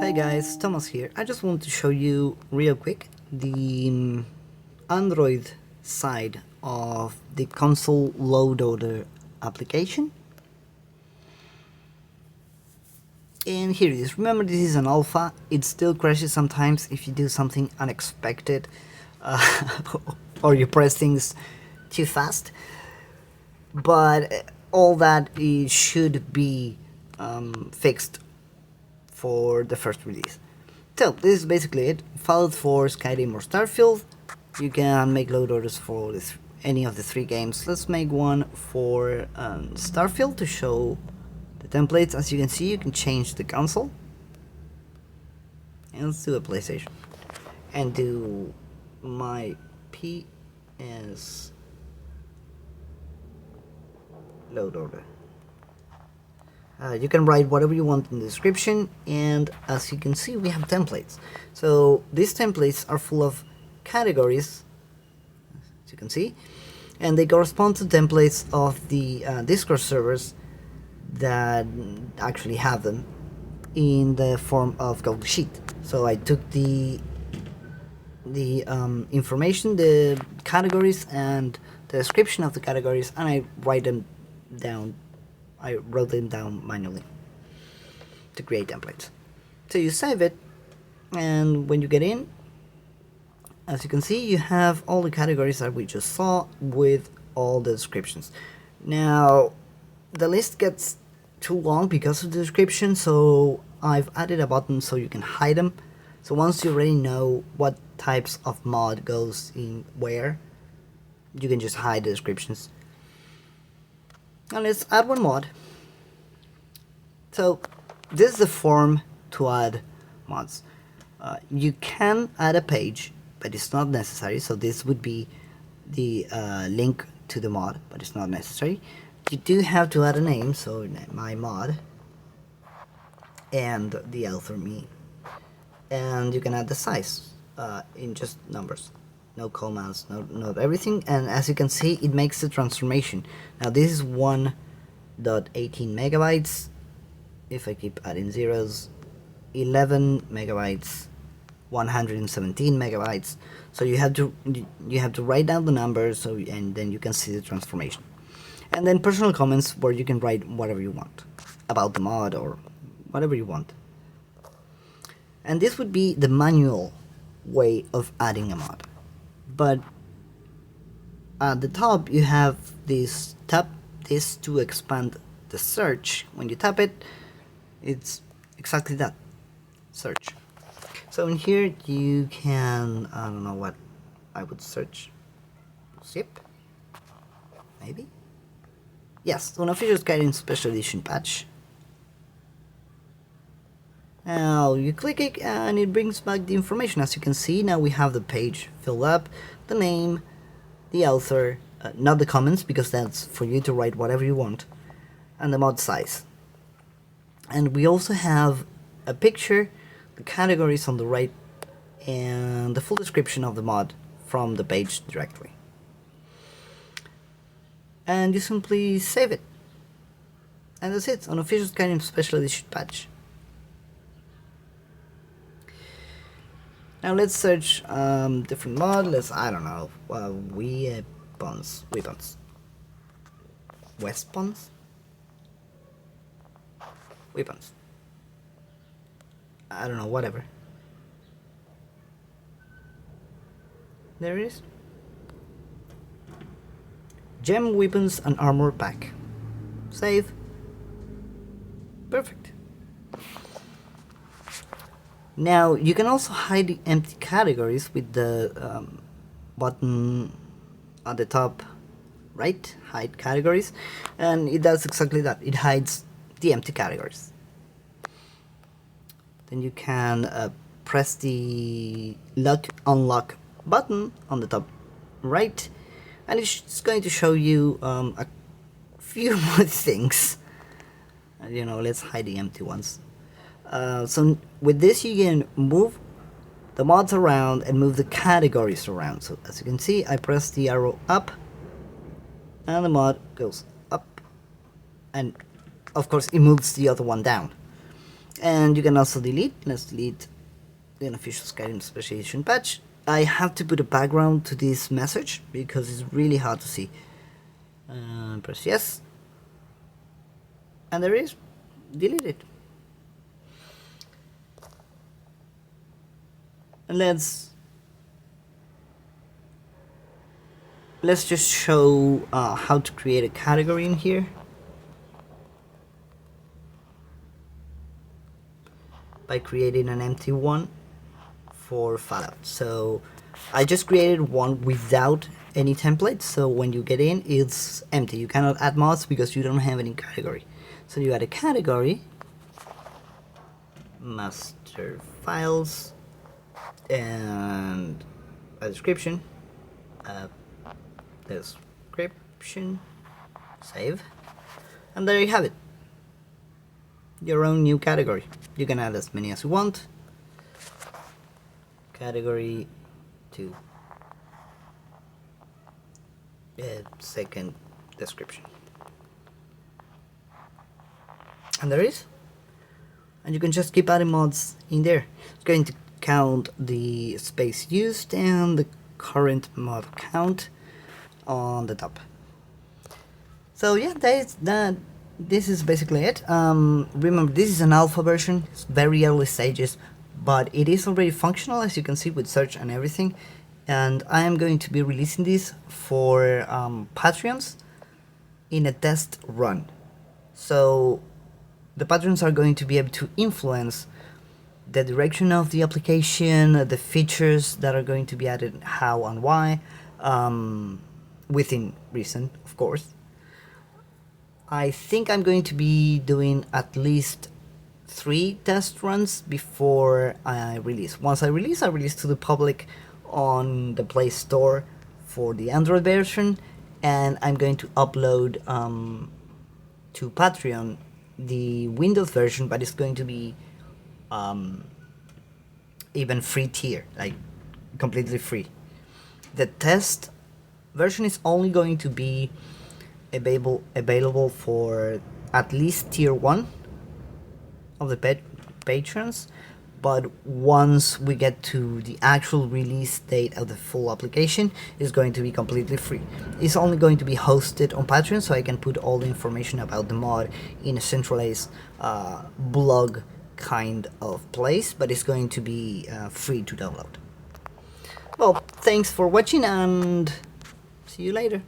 Hi guys, Thomas here. I just want to show you real quick the Android side of the console load order application. And here it is. Remember, this is an alpha. It still crashes sometimes if you do something unexpected or you press things too fast. But all that should be fixed for the first release. So this is basically it. Followed for Skyrim or Starfield. You can make load orders for any of the three games. Let's make one for Starfield to show the templates. As you can see, you can change the console. And let's do a PlayStation. And do my PS load order. You can write whatever you want in the description, and as you can see, we have templates. So these templates are full of categories, as you can see, and they correspond to templates of the Discord servers that actually have them in the form of Google Sheet. So I took the information, the categories, and the description of the categories, and I write them down. I wrote them down manually to create templates. So you save it, and when you get in, as you can see, you have all the categories that we just saw with all the descriptions. Now, the list gets too long because of the description, so I've added a button so you can hide them. So once you already know what types of mod goes in where, you can just hide the descriptions. And let's add one mod. So this is the form to add mods. You can add a page, but it's not necessary. So this would be the link to the mod, but it's not necessary. You do have to add a name, so my mod and the author me, and you can add the size in just numbers. No commas, not everything, and as you can see, it makes the transformation. Now this is 1.18 megabytes. If I keep adding zeros, 11 megabytes, 117 megabytes. So you have to write down the numbers, and then you can see the transformation. And then personal comments where you can write whatever you want about the mod or whatever you want. And this would be the manual way of adding a mod. But at the top you have this, tap this to expand the search. When you tap it, it's exactly that, search. So in here you can, I don't know what I would search, zip, maybe? Yes, unofficial Skyrim Special Edition patch. Now you click it and it brings back the information. As you can see, now we have the page filled up, the name, the author, not the comments because that's for you to write whatever you want, and the mod size. And we also have a picture, the categories on the right, and the full description of the mod from the page directly. And you simply save it. And that's it, unofficial Skyrim Special Edition patch. Now let's search different mod. I don't know, weapons, I don't know, whatever. There it is. Gem weapons and armor pack. Save. Perfect. Now you can also hide the empty categories with the button at the top right, hide categories, and it does exactly that. It hides the empty categories. Then you can press the unlock button on the top right, and it's going to show you a few more things. Let's hide the empty ones. So with this you can move the mods around and move the categories around. So as you can see, I press the arrow up and the mod goes up, and of course it moves the other one down. And you can also delete. Let's delete the unofficial Skyrim specialization patch. I have to put a background to this message because it's really hard to see. Press yes, and there it is. Delete it. And let's just show how to create a category in here by creating an empty one for Fallout. So I just created one without any template, so when you get in it's empty. You cannot add mods because you don't have any category. So you add a category, master files, and a description, save, and there you have it, your own new category. You can add as many as you want. Category 2, second description, and there is. And you can just keep adding mods in there. It's going to count the space used and the current mod count on the top. So yeah, this is basically it. Remember, this is an alpha version. It's very early stages, but it is already functional, as you can see, with search and everything. And I am going to be releasing this for Patreons in a test run. So the Patreons are going to be able to influence the direction of the application, the features that are going to be added, how and why, within reason, of course. I think I'm going to be doing at least 3 test runs before I release. Once I release to the public on the Play Store for the Android version, and I'm going to upload to Patreon the Windows version, but it's going to be even free tier, like completely free. The test version is only going to be available for at least tier 1 of the patrons, but once we get to the actual release date of the full application, it's going to be completely free. It's only going to be hosted on Patreon, so I can put all the information about the mod in a centralized blog kind of place, but it's going to be free to download. Well, thanks for watching and see you later.